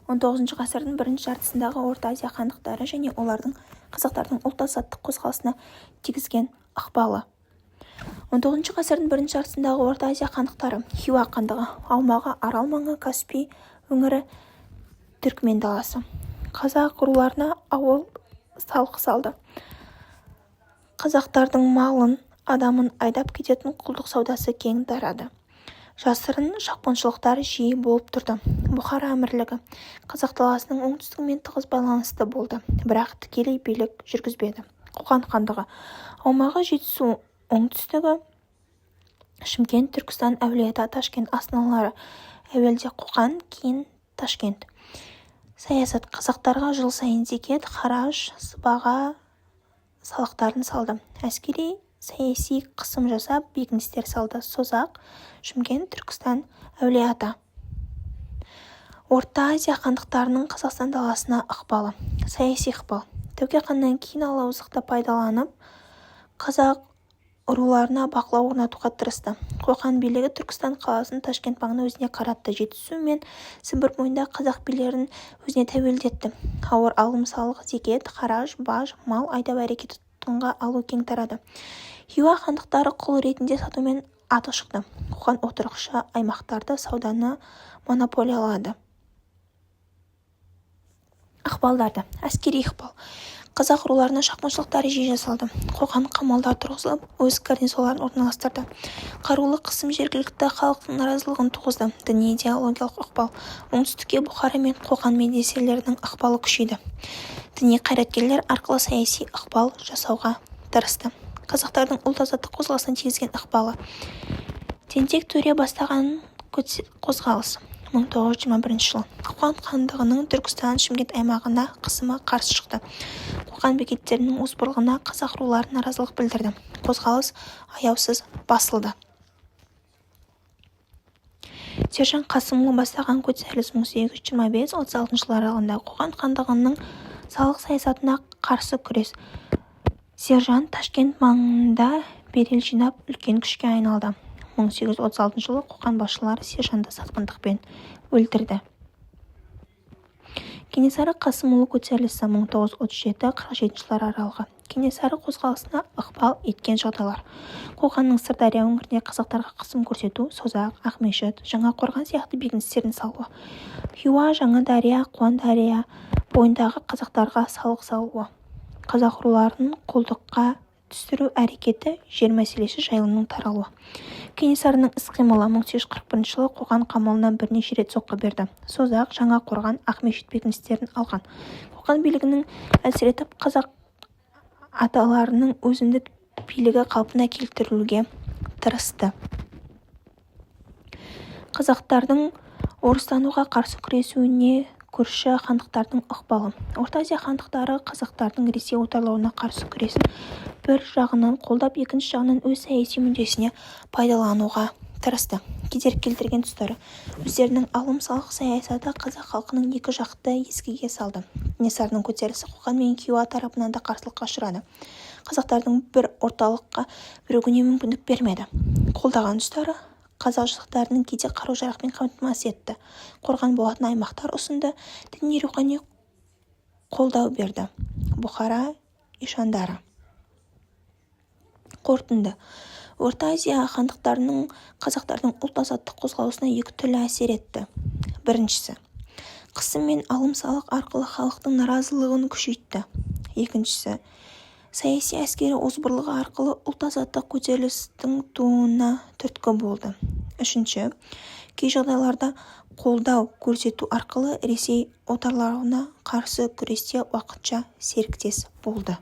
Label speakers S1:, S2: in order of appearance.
S1: 19 ғасырдың бірінші жартысындағы Орта Азия хандықтары және олардың қазақтардың ұлт-азаттық қозғалысына тигізген ықпалы. 19 ғасырдың бірінші жартысындағы Орта Азия хандықтары Хиуа хандығы аумағы Арал маңы, Каспий өңірі, Түркмен даласы. Қазақ руларына ауыл салық салды. Қазақтардың малын, адамын айдап кететін құлдық саудасы кең тарады. Жасырын шапқыншылықтар жиі болып тұрды. Бұхара әмірлігі қазақ даласының оңтүстігімен тығыз байланысты болды, бірақ тікелей билік жүргізбеді. Қоқан хандығы аумағы Жетісу оңтүстігі, Шымкент, Түркістан, Әулиеата, Ташкент астаналары. Әуелде Қоқан, кейін Ташкент. Саясат қазақтарға жыл сайын зекет, хараж, сыбаға салықтарын салды. Әскери саяси қысым жасап, бекіністер салды. Созақ, Шымкент, Түркістан, Әулиеата. Орта Азия хандықтарының Қазақстан даласына ықпалы. Саяси ықпал. Тәуке ханнан кейін алауыздықты пайдаланып, қазақ руларына бақылау орнатуға тырысты. Қоқан билігі Түркістан қаласын Ташкент маңына өзіне қаратты. Жетісу мен Сібір бойында қазақ билерін өзіне тәуелдетті. Ауыр алым салық, зекет, хараж, баж, мал айдап әрекеті тұтқынға алу кең тарады. Хиуа хандықтары құл ретінде сатумен аты шықты. Қоқан отырықшы аймақтарды сауданы монополиялады. Ықпалдарды. Әскери ықпал. Қазақ руларына шапқыншылықтары жиі жасалды. Қоқан қамалдар тұрғызылып, өз гарнизоларын орналастырды. Қарулы қысым жергілікті халықтың наразылығын туғызды. Діни идеологиялық ықпал. Оңтүстікке Бұхара мен Қоқан медреселерінің ықпалы күшейді. Діни қайраткерлер арқылы саяси ықпал жасауға тырысты. Қазақтардың ұлт-азаттық қозғалысына тигізген ықпалы. Тентек төре бастаған қозғалыс. 1921 жыл. Қоқан хандығының Түркістан, Шымкент аймағына қысымы қарсы шықты. Қоқан бекеттерінің озбырлығына қазақ рулары наразылық білдірді. Қозғалыс аяусыз басылды. Сержан Қасымұлы бастаған көтеріліс 1825-36 жылдар аралығында Қоқан хандығының салық саясатына қарсы күрес. Сержан Ташкент маңында берел жинап үлкен күшке айналды. 1836 жылы Қоқан басшылары Сержанды сатқындықпен өлтірді. Кенесары Қасымұлы көтерілісі 1937-47 жылдар аралығы. Кенесары қозғалысына ықпал еткен жағдайлар. Қоқанның Сырдария өңіріне қазақтарға қысым көрсету, Созақ, Ақмешіт, Жаңақорған сияқты бекіністерін салуы. Хиуа, Жаңадария, Қуандария бойындағы қазақтарға салық салуы. Қазақ руларын құлдыққа түсіру әрекеті, жер мәселесі жайылымның таралуы. Кенесарының іс-қимылы 1841 жылы Қоқан қамалынан бірнеше рет соққы берді. Созақ, Жаңақорған, Ақмешіт бекіністерін алған. Қоқан билігінің әлсіретіп, қазақ аталарының өзіндік билігі қалпына келтірілуге тырысты. Қазақтардың орыстануға қарсы күресуіне көрші хандықтардың ықпалы. Орта Азия хандықтары қазақтардың Ресей отарлауына қарсы күресін бір жағынан қолдап, екінші жағынан өз саяси мүддесіне пайдалануға тырысты. Кедергі келтірген тұстары. Өздерінің алым салық саясаты қазақ халқының екі жақты езгіге салды. Кенесарының көтерілісі Қоқан мен Хиуа тарапынан да қарсылыққа ұшырады. Қазақтардың бір орталыққа бірігуіне мүмкіндік бермеді. Қолдаған тұстары қазақ жақтарының кейде қару-жарақпен қамтамасыз етті. Қорған болатын аймақтар ұсынды, діни рухани қолдау берді. Бұхара ишандары. Қорытынды. Орта Азия хандықтарының қазақтардың ұлт-азаттық қозғалысына екі түрлі әсер етті. Біріншісі, қысым мен алым салық арқылы халықтың наразылығын күшейтті. Екіншісі, саяси әскери озбырлығы арқылы ұлт-азаттық көтерілістің тууына түрткі болды. Үшінші, кей жағдайларда қолдау көрсету арқылы Ресей отарларына қарсы күресте уақытша серіктес болды.